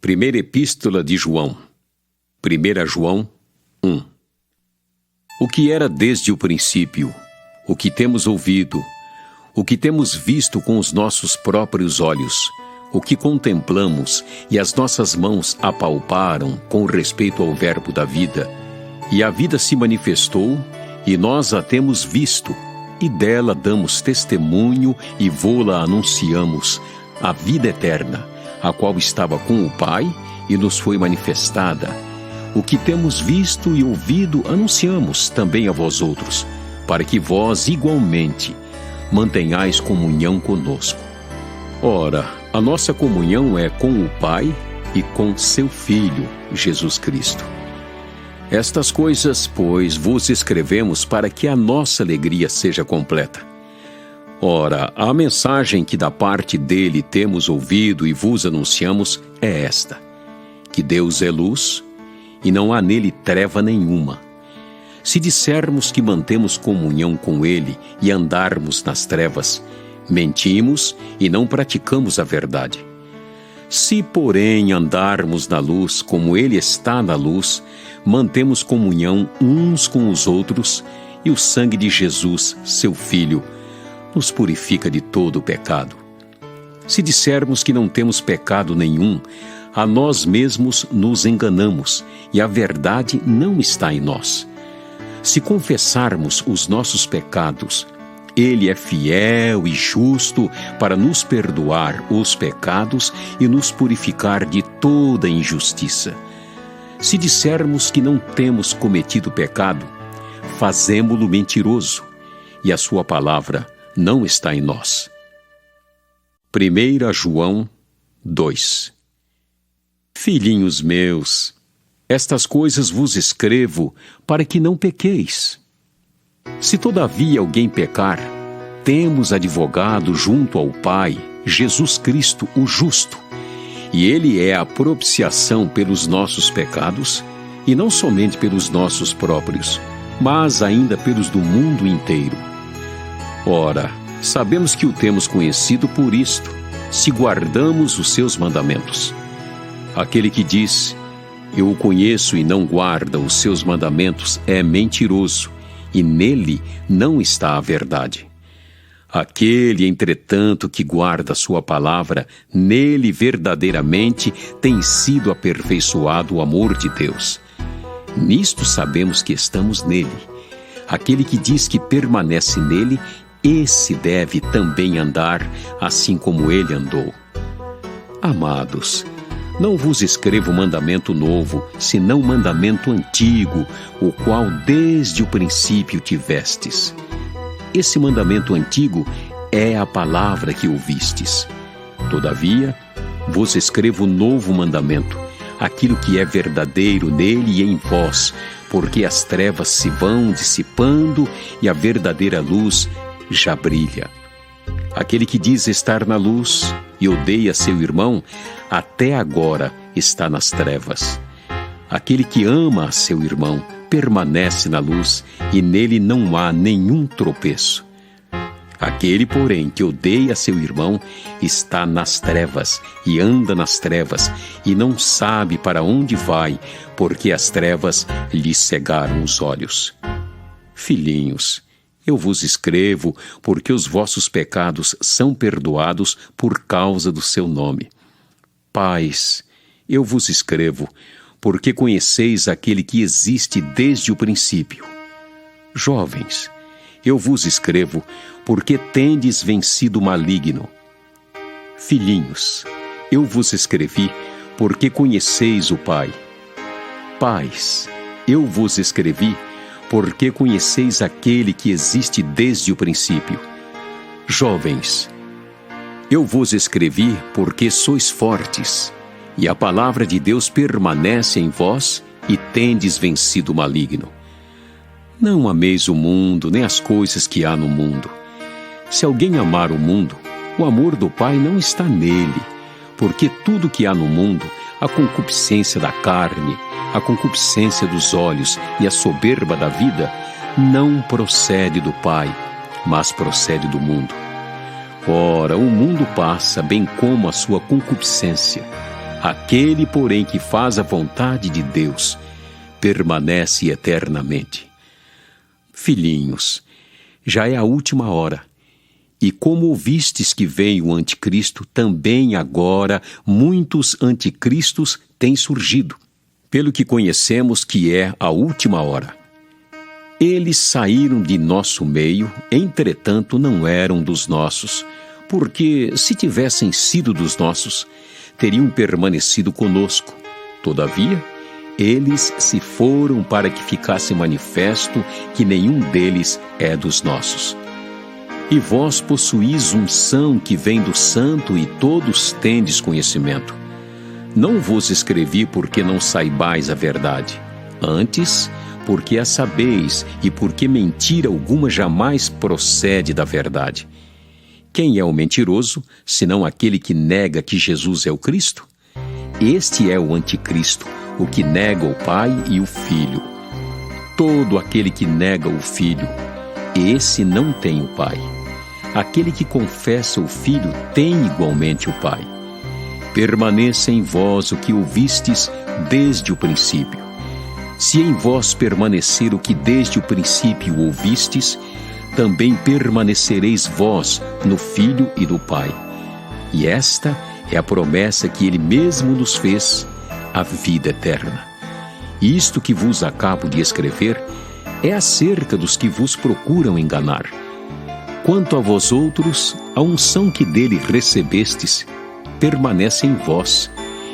Primeira Epístola de João, 1 João 1. O que era desde o princípio, o que temos ouvido, o que temos visto com os nossos próprios olhos, o que contemplamos e as nossas mãos apalparam com respeito ao Verbo da vida, e a vida se manifestou, e nós a temos visto, e dela damos testemunho e vô-la anunciamos, a vida eterna, a qual estava com o Pai e nos foi manifestada. O que temos visto e ouvido anunciamos também a vós outros, para que vós igualmente mantenhais comunhão conosco. Ora, a nossa comunhão é com o Pai e com seu Filho, Jesus Cristo. Estas coisas, pois, vos escrevemos para que a nossa alegria seja completa. Ora, a mensagem que da parte dele temos ouvido e vos anunciamos é esta: que Deus é luz e não há nele treva nenhuma. Se dissermos que mantemos comunhão com ele e andarmos nas trevas, mentimos e não praticamos a verdade. Se, porém, andarmos na luz como ele está na luz, mantemos comunhão uns com os outros, e o sangue de Jesus, seu Filho, nos purifica de todo o pecado. Se dissermos que não temos pecado nenhum, a nós mesmos nos enganamos, e a verdade não está em nós. Se confessarmos os nossos pecados, ele é fiel e justo para nos perdoar os pecados e nos purificar de toda injustiça. Se dissermos que não temos cometido pecado, fazemo-lo mentiroso, e a sua palavra não está em nós. 1 João 2. Filhinhos meus, estas coisas vos escrevo para que não pequeis. Se todavia alguém pecar, temos advogado junto ao Pai, Jesus Cristo, o justo, e ele é a propiciação pelos nossos pecados, e não somente pelos nossos próprios, mas ainda pelos do mundo inteiro. Ora, sabemos que o temos conhecido por isto, se guardamos os seus mandamentos. Aquele que diz, eu o conheço e não guarda os seus mandamentos, é mentiroso, e nele não está a verdade. Aquele, entretanto, que guarda a sua palavra, nele verdadeiramente tem sido aperfeiçoado o amor de Deus. Nisto sabemos que estamos nele. Aquele que diz que permanece nele, esse deve também andar assim como ele andou. Amados, não vos escrevo mandamento novo, senão mandamento antigo, o qual desde o princípio tivestes. Esse mandamento antigo é a palavra que ouvistes. Todavia, vos escrevo novo mandamento, aquilo que é verdadeiro nele e em vós, porque as trevas se vão dissipando e a verdadeira luz já brilha. Aquele que diz estar na luz e odeia seu irmão, até agora está nas trevas. Aquele que ama a seu irmão permanece na luz e nele não há nenhum tropeço. Aquele, porém, que odeia seu irmão está nas trevas e anda nas trevas e não sabe para onde vai, porque as trevas lhe cegaram os olhos. Filhinhos, eu vos escrevo porque os vossos pecados são perdoados por causa do seu nome. Pais, eu vos escrevo porque conheceis aquele que existe desde o princípio. Jovens, eu vos escrevo porque tendes vencido o maligno. Filhinhos, eu vos escrevi porque conheceis o Pai. Pais, eu vos escrevi porque conheceis aquele que existe desde o princípio. Jovens, eu vos escrevi porque sois fortes, e a palavra de Deus permanece em vós, e tendes vencido o maligno. Não ameis o mundo, nem as coisas que há no mundo. Se alguém amar o mundo, o amor do Pai não está nele, porque tudo que há no mundo, a concupiscência da carne, a concupiscência dos olhos e a soberba da vida, não procede do Pai, mas procede do mundo. Ora, o mundo passa, bem como a sua concupiscência. Aquele, porém, que faz a vontade de Deus, permanece eternamente. Filhinhos, já é a última hora. E como ouvistes que vem o anticristo, também agora muitos anticristos têm surgido, pelo que conhecemos que é a última hora. Eles saíram de nosso meio, entretanto não eram dos nossos, porque se tivessem sido dos nossos, teriam permanecido conosco. Todavia, eles se foram para que ficasse manifesto que nenhum deles é dos nossos. E vós possuís unção que vem do Santo e todos tendes conhecimento. Não vos escrevi porque não saibais a verdade, antes porque a sabeis e porque mentira alguma jamais procede da verdade. Quem é o mentiroso, senão aquele que nega que Jesus é o Cristo? Este é o anticristo, o que nega o Pai e o Filho. Todo aquele que nega o Filho, esse não tem o Pai. Aquele que confessa o Filho tem igualmente o Pai. Permaneça em vós o que ouvistes desde o princípio. Se em vós permanecer o que desde o princípio ouvistes, também permanecereis vós no Filho e no Pai. E esta é a promessa que Ele mesmo nos fez, a vida eterna. Isto que vos acabo de escrever é acerca dos que vos procuram enganar. Quanto a vós outros, a unção que dele recebestes permanece em vós,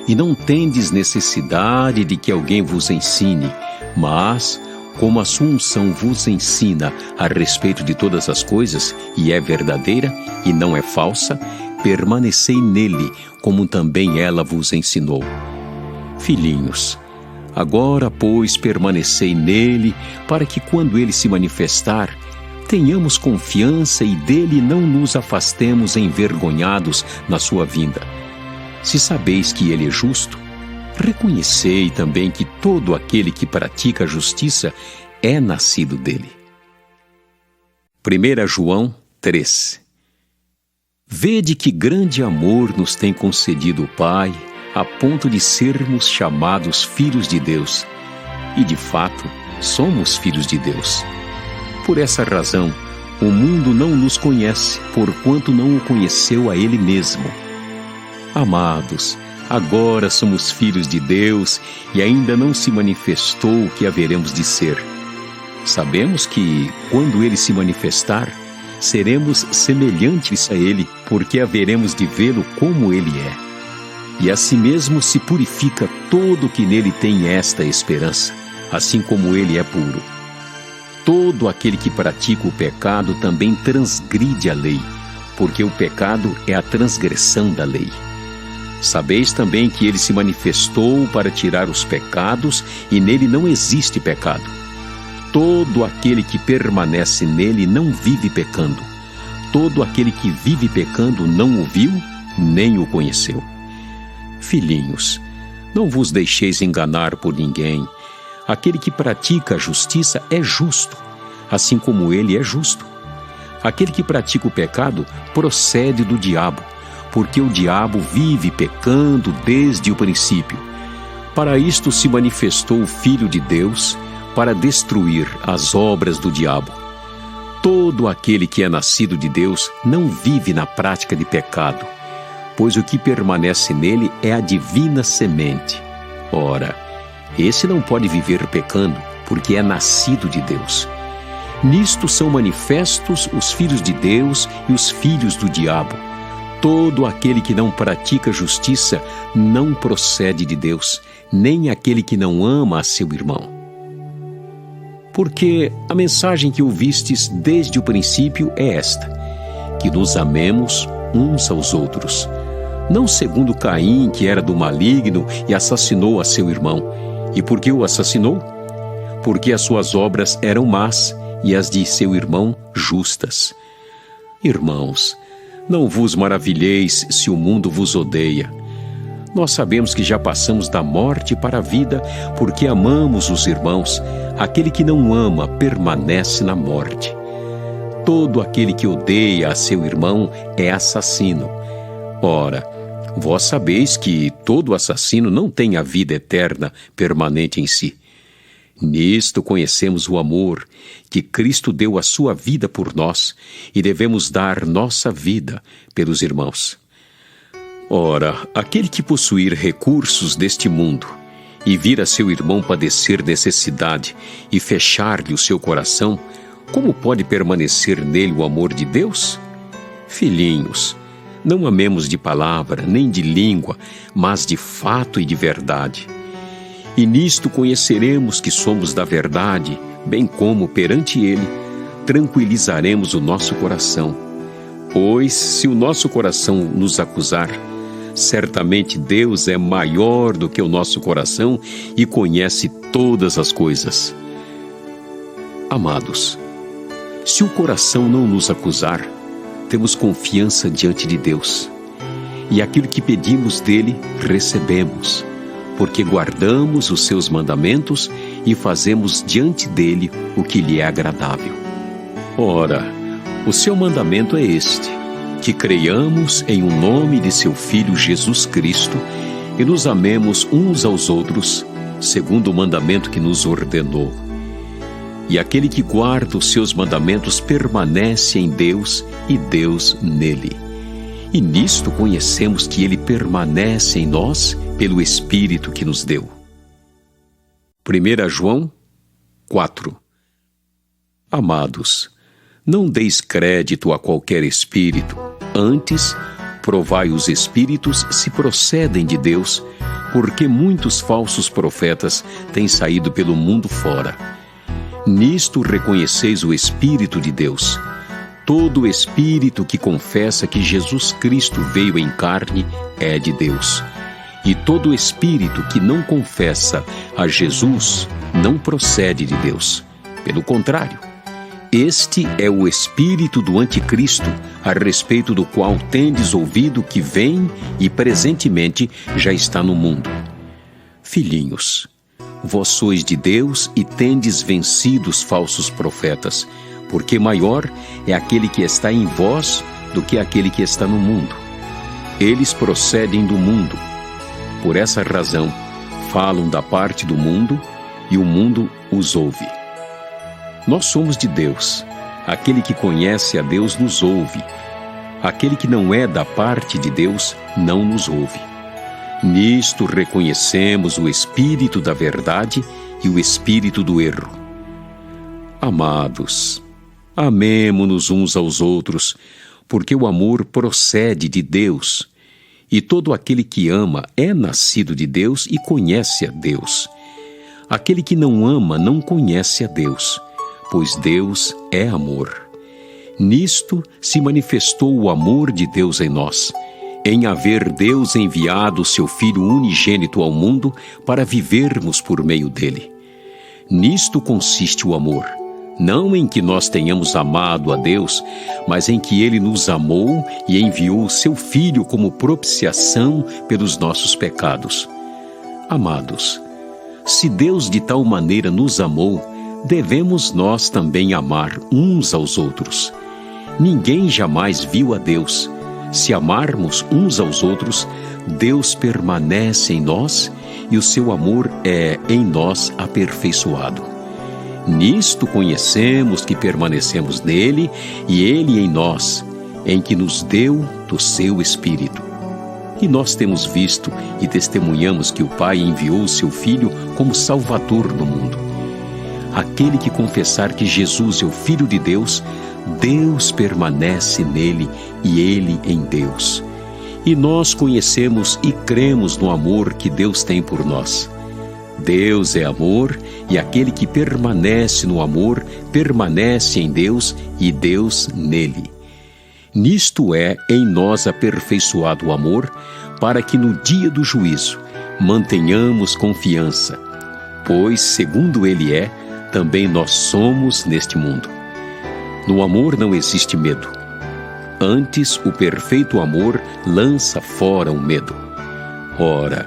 e não tendes necessidade de que alguém vos ensine, mas, como a sua unção vos ensina a respeito de todas as coisas, e é verdadeira e não é falsa, permanecei nele, como também ela vos ensinou. Filhinhos, agora, pois, permanecei nele, para que quando ele se manifestar, tenhamos confiança e dele não nos afastemos envergonhados na sua vinda. Se sabeis que ele é justo, reconhecei também que todo aquele que pratica a justiça é nascido dele. 1 João 3. Vede que grande amor nos tem concedido o Pai, a ponto de sermos chamados filhos de Deus. E de fato, somos filhos de Deus. Por essa razão, o mundo não nos conhece, porquanto não o conheceu a Ele mesmo. Amados, agora somos filhos de Deus e ainda não se manifestou o que haveremos de ser. Sabemos que, quando Ele se manifestar, seremos semelhantes a Ele, porque haveremos de vê-lo como Ele é. E assim mesmo se purifica todo o que nele tem esta esperança, assim como Ele é puro. Todo aquele que pratica o pecado também transgride a lei, porque o pecado é a transgressão da lei. Sabeis também que ele se manifestou para tirar os pecados, e nele não existe pecado. Todo aquele que permanece nele não vive pecando. Todo aquele que vive pecando não o viu, nem o conheceu. Filhinhos, não vos deixeis enganar por ninguém. Aquele que pratica a justiça é justo, assim como ele é justo. Aquele que pratica o pecado procede do diabo, porque o diabo vive pecando desde o princípio. Para isto se manifestou o Filho de Deus, para destruir as obras do diabo. Todo aquele que é nascido de Deus não vive na prática de pecado, pois o que permanece nele é a divina semente. Ora, esse não pode viver pecando, porque é nascido de Deus. Nisto são manifestos os filhos de Deus e os filhos do diabo. Todo aquele que não pratica justiça não procede de Deus, nem aquele que não ama a seu irmão. Porque a mensagem que ouvistes desde o princípio é esta: que nos amemos uns aos outros. Não segundo Caim, que era do maligno e assassinou a seu irmão. E por que o assassinou? Porque as suas obras eram más e as de seu irmão justas. Irmãos, não vos maravilheis se o mundo vos odeia. Nós sabemos que já passamos da morte para a vida, porque amamos os irmãos. Aquele que não ama permanece na morte. Todo aquele que odeia a seu irmão é assassino. Ora, Vós sabeis que todo assassino não tem a vida eterna permanente em si. Nisto conhecemos o amor, que Cristo deu a sua vida por nós, e devemos dar nossa vida pelos irmãos. Ora, aquele que possuir recursos deste mundo, e vir a seu irmão padecer necessidade, e fechar-lhe o seu coração, como pode permanecer nele o amor de Deus? Filhinhos, não amemos de palavra, nem de língua, mas de fato e de verdade. E nisto conheceremos que somos da verdade, bem como perante Ele tranquilizaremos o nosso coração. Pois, se o nosso coração nos acusar, certamente Deus é maior do que o nosso coração e conhece todas as coisas. Amados, se o coração não nos acusar, temos confiança diante de Deus, e aquilo que pedimos dele, recebemos, porque guardamos os seus mandamentos e fazemos diante dele o que lhe é agradável. Ora, o seu mandamento é este, que creiamos em o nome de seu Filho Jesus Cristo e nos amemos uns aos outros, segundo o mandamento que nos ordenou. E aquele que guarda os seus mandamentos permanece em Deus e Deus nele. E nisto conhecemos que ele permanece em nós pelo Espírito que nos deu. 1 João 4. Amados, não deis crédito a qualquer espírito, antes provai os espíritos se procedem de Deus, porque muitos falsos profetas têm saído pelo mundo fora. Nisto reconheceis o Espírito de Deus. Todo espírito que confessa que Jesus Cristo veio em carne é de Deus. E todo espírito que não confessa a Jesus não procede de Deus. Pelo contrário, este é o espírito do anticristo, a respeito do qual tendes ouvido que vem e presentemente já está no mundo. Filhinhos, vós sois de Deus e tendes vencido os falsos profetas, porque maior é aquele que está em vós do que aquele que está no mundo. Eles procedem do mundo. Por essa razão, falam da parte do mundo e o mundo os ouve. Nós somos de Deus. Aquele que conhece a Deus nos ouve. Aquele que não é da parte de Deus não nos ouve. Nisto reconhecemos o espírito da verdade e o espírito do erro. Amados, amemo-nos uns aos outros, porque o amor procede de Deus, e todo aquele que ama é nascido de Deus e conhece a Deus. Aquele que não ama não conhece a Deus, pois Deus é amor. Nisto se manifestou o amor de Deus em nós, em haver Deus enviado o seu Filho unigênito ao mundo para vivermos por meio dele. Nisto consiste o amor, não em que nós tenhamos amado a Deus, mas em que Ele nos amou e enviou o seu Filho como propiciação pelos nossos pecados. Amados, se Deus de tal maneira nos amou, devemos nós também amar uns aos outros. Ninguém jamais viu a Deus. Se amarmos uns aos outros, Deus permanece em nós e o seu amor é em nós aperfeiçoado. Nisto conhecemos que permanecemos nele e ele em nós, em que nos deu do seu Espírito. E nós temos visto e testemunhamos que o Pai enviou o seu Filho como Salvador do mundo. Aquele que confessar que Jesus é o Filho de Deus, Deus permanece nele e ele em Deus. E nós conhecemos e cremos no amor que Deus tem por nós. Deus é amor, e aquele que permanece no amor, permanece em Deus e Deus nele. Nisto é em nós aperfeiçoado o amor, para que no dia do juízo mantenhamos confiança, pois, segundo ele é, também nós somos neste mundo. No amor não existe medo. Antes, o perfeito amor lança fora o medo. Ora,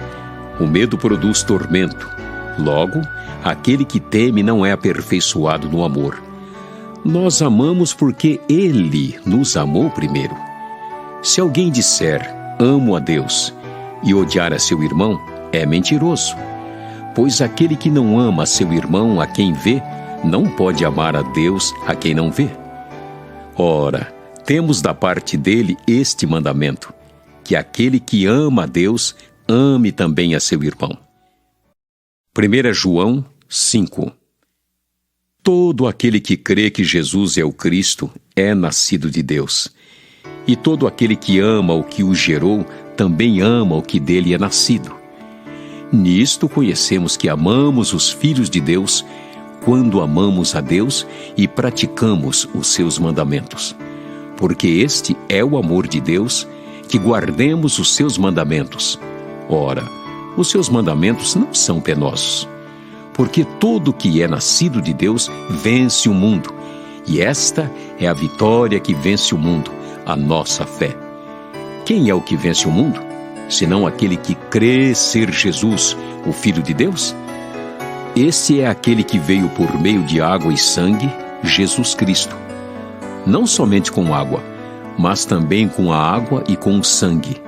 o medo produz tormento. Logo, aquele que teme não é aperfeiçoado no amor. Nós amamos porque Ele nos amou primeiro. Se alguém disser, amo a Deus, e odiar a seu irmão é mentiroso. Pois aquele que não ama a seu irmão a quem vê, não pode amar a Deus a quem não vê. Ora, temos da parte dele este mandamento, que aquele que ama a Deus, ame também a seu irmão. 1 João 5. Todo aquele que crê que Jesus é o Cristo é nascido de Deus. E todo aquele que ama o que o gerou, também ama o que dele é nascido. Nisto conhecemos que amamos os filhos de Deus, quando amamos a Deus e praticamos os seus mandamentos. Porque este é o amor de Deus, que guardemos os seus mandamentos. Ora, os seus mandamentos não são penosos. Porque todo que é nascido de Deus vence o mundo. E esta é a vitória que vence o mundo, a nossa fé. Quem é o que vence o mundo? Senão aquele que crê ser Jesus, o Filho de Deus? Esse é aquele que veio por meio de água e sangue, Jesus Cristo. Não somente com água, mas também com a água e com o sangue.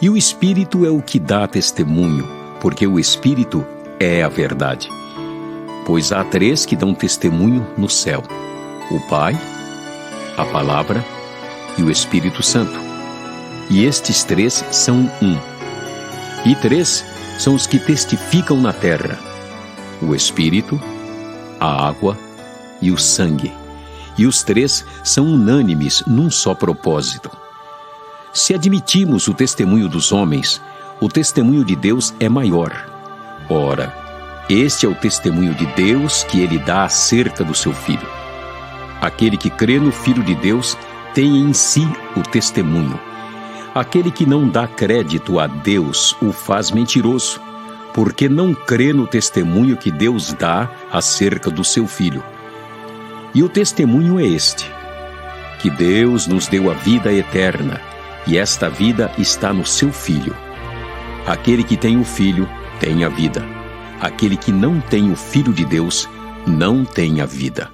E o Espírito é o que dá testemunho, porque o Espírito é a verdade. Pois há 3 que dão testemunho no céu: o Pai, a Palavra e o Espírito Santo. E estes 3 são um. E 3 são os que testificam na terra: o Espírito, a água e o sangue. E os 3 são unânimes num só propósito. Se admitimos o testemunho dos homens, o testemunho de Deus é maior. Ora, este é o testemunho de Deus que ele dá acerca do seu Filho. Aquele que crê no Filho de Deus tem em si o testemunho. Aquele que não dá crédito a Deus o faz mentiroso, porque não crê no testemunho que Deus dá acerca do seu Filho. E o testemunho é este: que Deus nos deu a vida eterna, e esta vida está no seu Filho. Aquele que tem o Filho tem a vida. Aquele que não tem o Filho de Deus não tem a vida.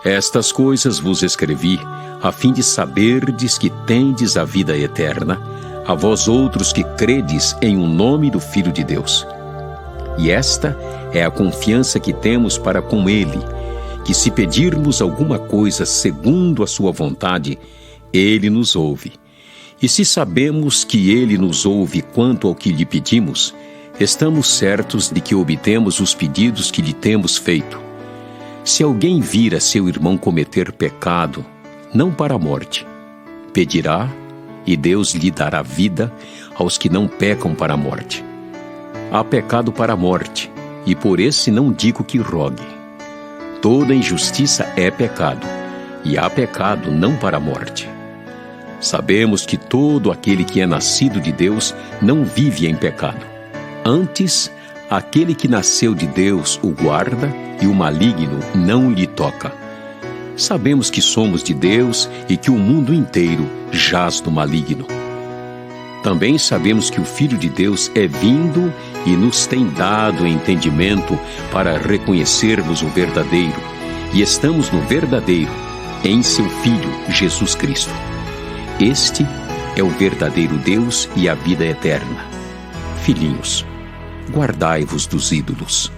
Estas coisas vos escrevi, a fim de saberdes que tendes a vida eterna, a vós outros que credes em o nome do Filho de Deus. E esta é a confiança que temos para com Ele, que se pedirmos alguma coisa segundo a sua vontade, Ele nos ouve. E se sabemos que Ele nos ouve quanto ao que lhe pedimos, estamos certos de que obtemos os pedidos que lhe temos feito. Se alguém vir a seu irmão cometer pecado, não para a morte, pedirá, e Deus lhe dará vida aos que não pecam para a morte. Há pecado para a morte, e por esse não digo que rogue. Toda injustiça é pecado, e há pecado não para a morte. Sabemos que todo aquele que é nascido de Deus não vive em pecado. Antes, aquele que nasceu de Deus o guarda, e o maligno não lhe toca. Sabemos que somos de Deus e que o mundo inteiro jaz no maligno. Também sabemos que o Filho de Deus é vindo e nos tem dado entendimento para reconhecermos o verdadeiro, e estamos no verdadeiro, em seu Filho, Jesus Cristo. Este é o verdadeiro Deus e a vida eterna. Filhinhos, guardai-vos dos ídolos.